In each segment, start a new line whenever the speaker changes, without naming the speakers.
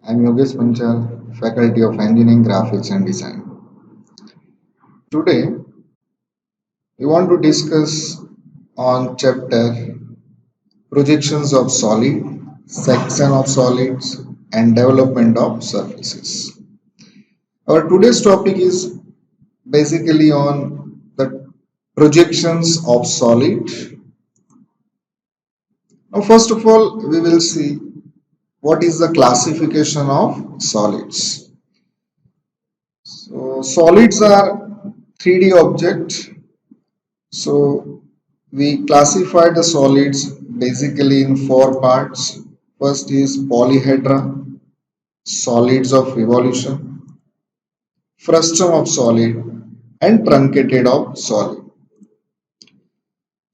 I'm Yogesh Panchal, Faculty of Engineering, Graphics and Design. Today, we want to discuss on chapter Projections of Solid, Section of Solids, and Development of Surfaces. Our today's topic is basically on the projections of solid. Now, first of all, we will see what is the classification of solids. So, solids are 3D objects. So we classify the solids basically in four parts. First is polyhedra, solids of revolution, frustum of solid, and truncated of solid.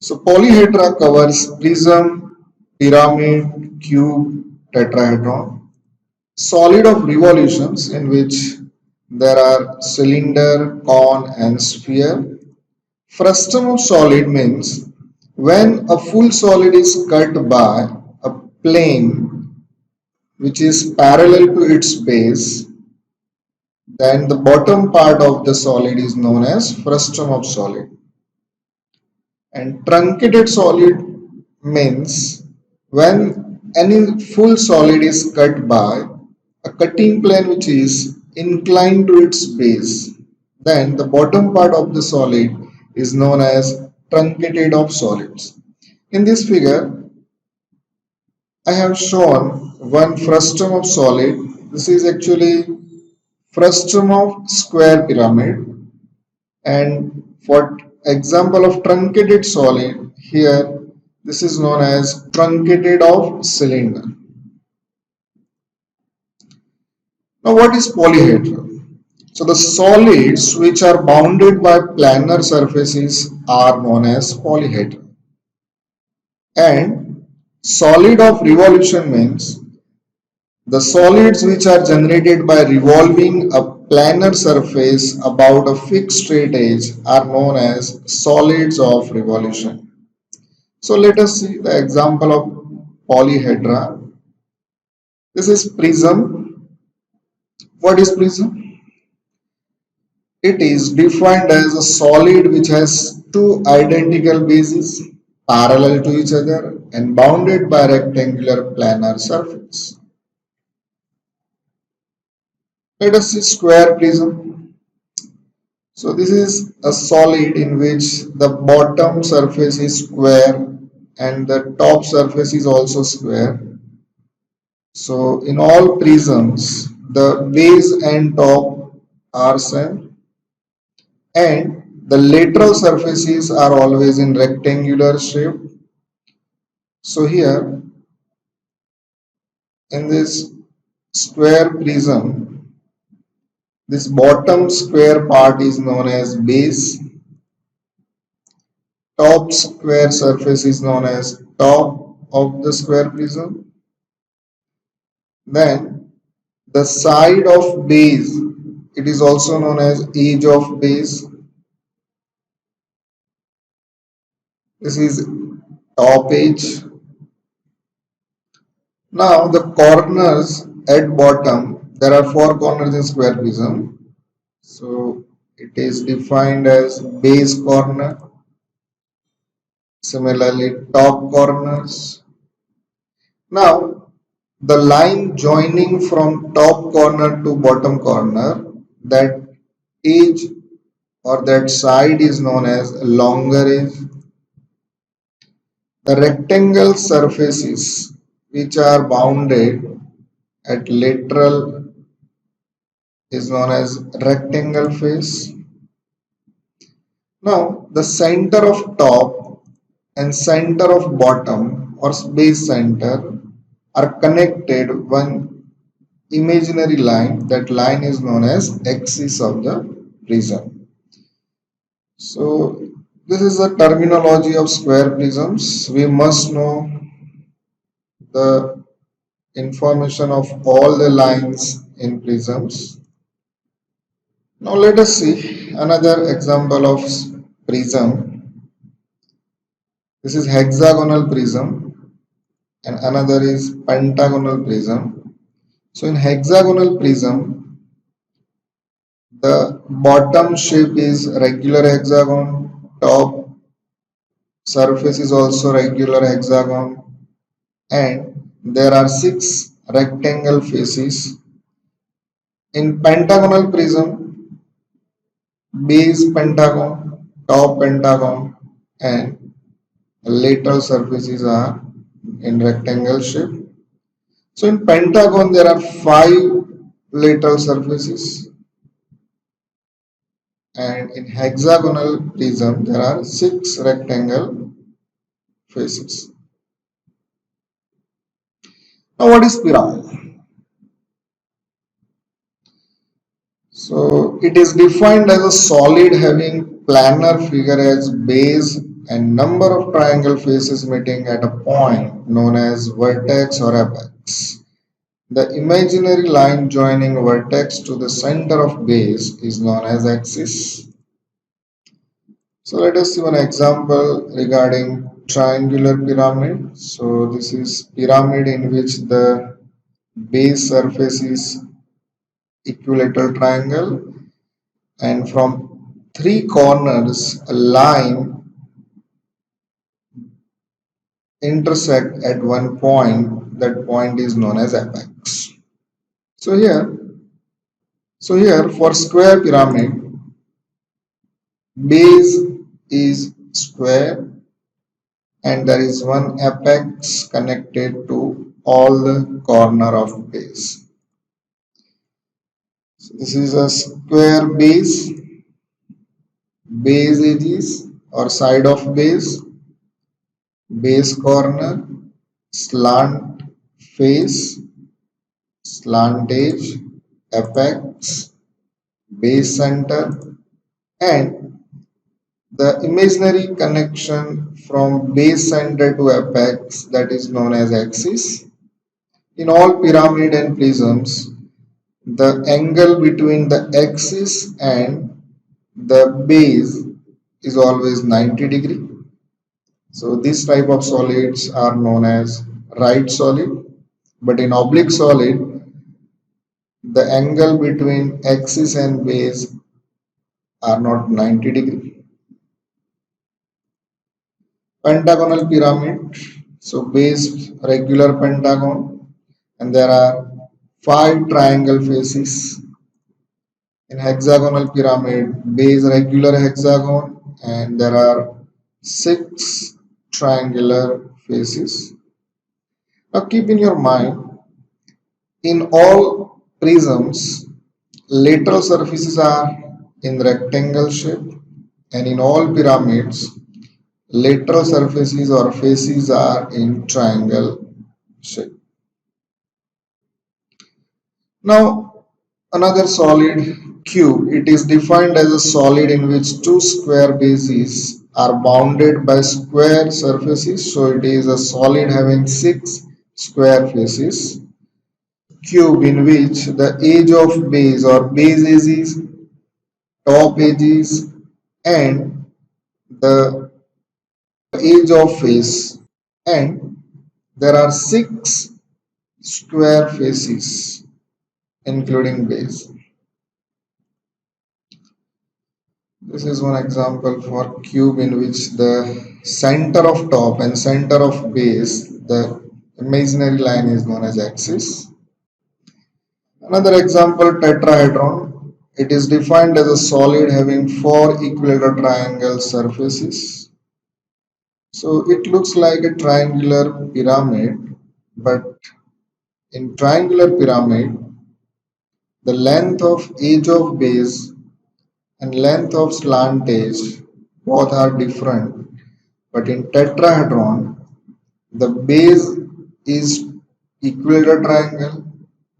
So polyhedra covers prism, pyramid, cube, tetrahedron. Solid of revolutions in which there are cylinder, cone, and sphere. Frustum of solid means when a full solid is cut by a plane which is parallel to its base, then the bottom part of the solid is known as frustum of solid. And truncated solid means when any full solid is cut by a cutting plane which is inclined to its base, then the bottom part of the solid is known as truncated of solids. In this figure, I have shown one frustum of solid. This is actually frustum of square pyramid, and for example of truncated solid, here this is known as truncated of cylinder. Now what is polyhedra? So the solids which are bounded by planar surfaces are known as polyhedra. And solid of revolution means the solids which are generated by revolving a planar surface about a fixed straight edge are known as solids of revolution. So let us see the example of polyhedra. This is prism. What is prism? It is defined as a solid which has two identical bases parallel to each other and bounded by a rectangular planar surface. Let us see square prism. So this is a solid in which the bottom surface is square and the top surface is also square. So in all prisms, the base and top are same and the lateral surfaces are always in rectangular shape. So here in this square prism, this bottom square part is known as base. Top square surface is known as top of the square prism. Then the side of base, it is also known as edge of base. This is top edge. Now the corners at bottom, there are four corners in square prism. So it is defined as base corner. Similarly, top corners. Now the line joining from top corner to bottom corner, that edge or that side is known as longer edge. The rectangle surfaces which are bounded at lateral is known as rectangle face. Now the center of top and center of bottom or base center are connected one imaginary line. That line is known as axis of the prism. So this is the terminology of square prisms. We must know the information of all the lines in prisms. Now let us see another example of prism. This is hexagonal prism and another is pentagonal prism. So in hexagonal prism, the bottom shape is regular hexagon, top surface is also regular hexagon, and there are six rectangle faces. In pentagonal prism, base pentagon, top pentagon, and lateral surfaces are in rectangle shape. So in pentagon there are five lateral surfaces, and in hexagonal prism there are six rectangle faces. Now what is pyramid? So it is defined as a solid having planar figure as base and number of triangle faces meeting at a point known as vertex or apex. The imaginary line joining vertex to the center of base is known as axis. So let us see one example regarding triangular pyramid. So this is pyramid in which the base surface is equilateral triangle, and from three corners a line intersect at one point. That point is known as apex. So here, for square pyramid, base is square and there is one apex connected to all the corner of base. So this is a square base edges or side of base corner, slant face, slant edge, apex, base center, and the imaginary connection from base center to apex, that is known as axis. In all pyramid and prisms, the angle between the axis and the base is always 90 degree. So this type of solids are known as right solid, but in oblique solid, the angle between axis and base are not 90 degree. Pentagonal pyramid, so base regular pentagon, and there are five triangle faces. In hexagonal pyramid, base regular hexagon, and there are six triangular faces. Now keep in your mind, in all prisms, lateral surfaces are in rectangle shape, and in all pyramids, lateral surfaces or faces are in triangle shape. Now, another solid cube. It is defined as a solid in which two square bases are bounded by square surfaces. So it is a solid having six square faces. Cube in which the edge of base or base edges, top edges, and the edge of face, and there are six square faces including base. This is one example for cube in which the center of top and center of base, the imaginary line is known as axis. Another example, tetrahedron. It is defined as a solid having four equilateral triangle surfaces. So it looks like a triangular pyramid, but in triangular pyramid, the length of edge of base and length of slant edge both are different. But in tetrahedron, the base is equilateral triangle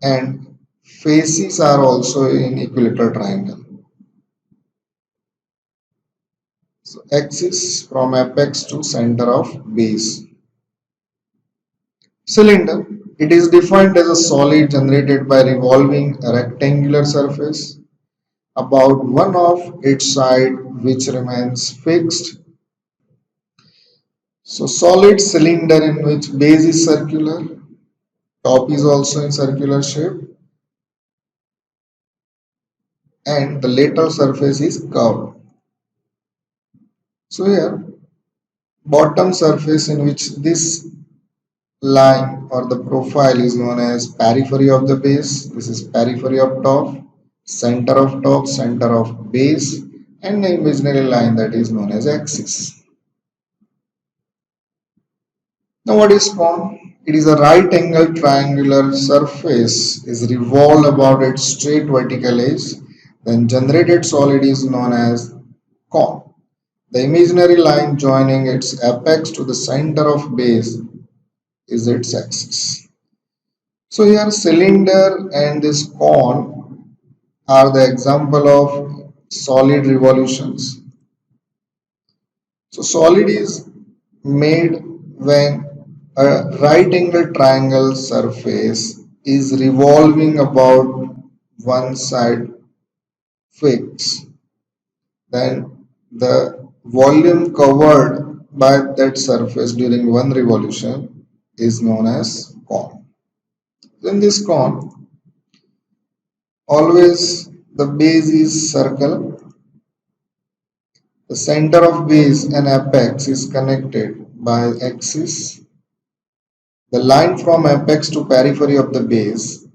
and faces are also in equilateral triangle. So axis from apex to center of base. Cylinder. It is defined as a solid generated by revolving a rectangular surface about one of its side which remains fixed. So solid cylinder in which base is circular, top is also in circular shape, and the lateral surface is curved. So here bottom surface in which this line or the profile is known as periphery of the base. This is periphery of top, center of base, and the imaginary line that is known as axis. Now what is cone? It is a right angle triangular surface is revolved about its straight vertical edge. Then generated solid is known as cone. The imaginary line joining its apex to the center of base is its axis. So here cylinder and this cone are the example of solid revolutions. So solid is made when a right angle triangle surface is revolving about one side fixed. Then the volume covered by that surface during one revolution is known as cone. In this cone, always the base is circle. The center of base and apex is connected by axis. The line from apex to periphery of the base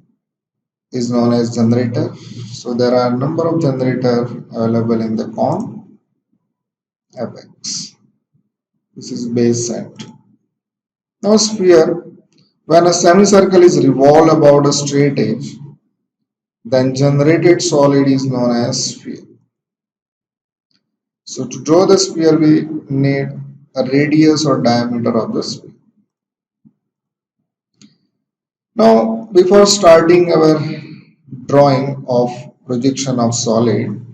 is known as generator. So there are a number of generator available in the cone apex. This is base center. Now sphere, when a semicircle is revolved about a straight edge, then generated solid is known as sphere. So to draw the sphere, we need a radius or diameter of the sphere. Now, before starting our drawing of projection of solid,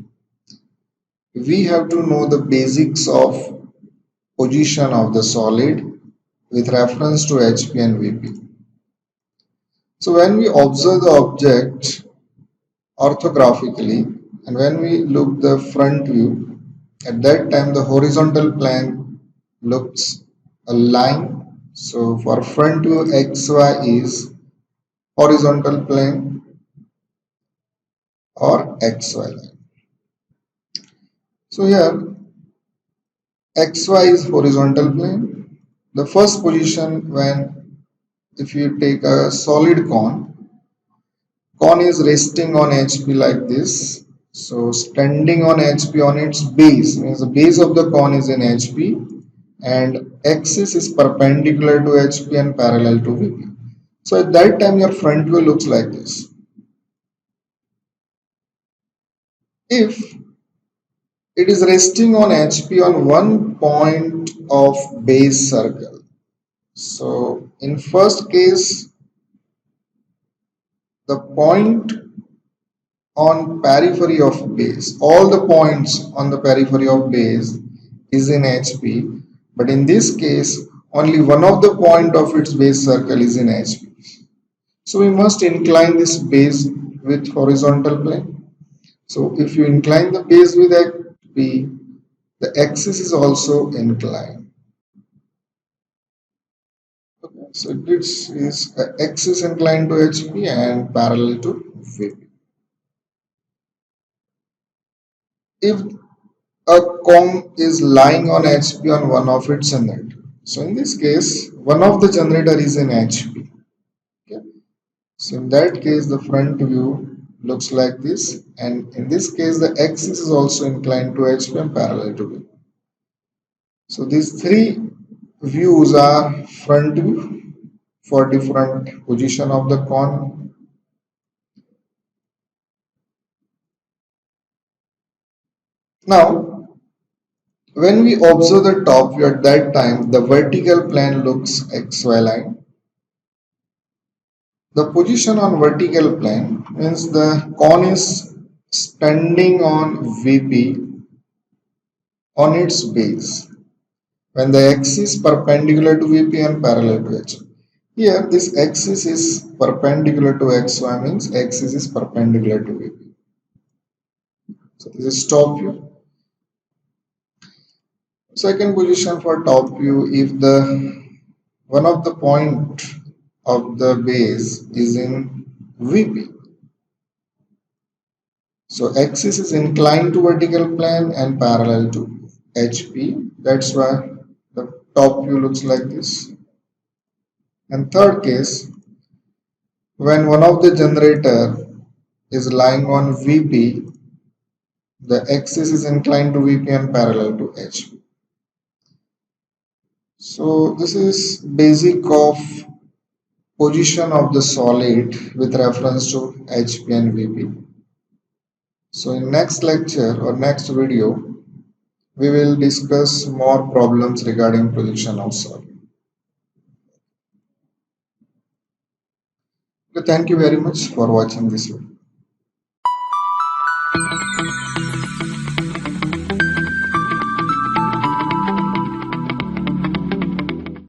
we have to know the basics of position of the solid with reference to HP and VP. So when we observe the object orthographically and when we look the front view, at that time the horizontal plane looks a line. So for front view XY is horizontal plane or XY line. So here XY is horizontal plane. The first position when if you take a solid cone is resting on HP like this. So standing on HP on its base means the base of the cone is in HP and axis is perpendicular to HP and parallel to VP. So at that time your front view looks like this. If it is resting on HP on one point of base circle. So in first case, the point on periphery of base, all the points on the periphery of base is in HP, but in this case, only one of the point of its base circle is in HP. So we must incline this base with horizontal plane. So if you incline the base with HP, the axis is also inclined. Okay, so this is axis inclined to HP and parallel to VP. If a cone is lying on HP on one of its generator, so in this case, one of the generator is in HP. Okay. So in that case, the front view looks like this, and in this case, the axis is also inclined to HP and parallel to VP. So these three views are front view for different position of the cone. Now, when we observe the top view at that time, the vertical plane looks XY line. The position on vertical plane means the cone is standing on VP on its base when the axis perpendicular to VP and parallel to H. Here this axis is perpendicular to XY means axis is perpendicular to VP. So this is top view. Second position for top view, if the one of the point of the base is in VP. So axis is inclined to vertical plane and parallel to HP. That's why the top view looks like this. And third case, when one of the generator is lying on VP, the axis is inclined to VP and parallel to HP. So this is basic of position of the solid with reference to HP and VP. So in next lecture or next video, we will discuss more problems regarding position of solid. Thank you very much for watching this video.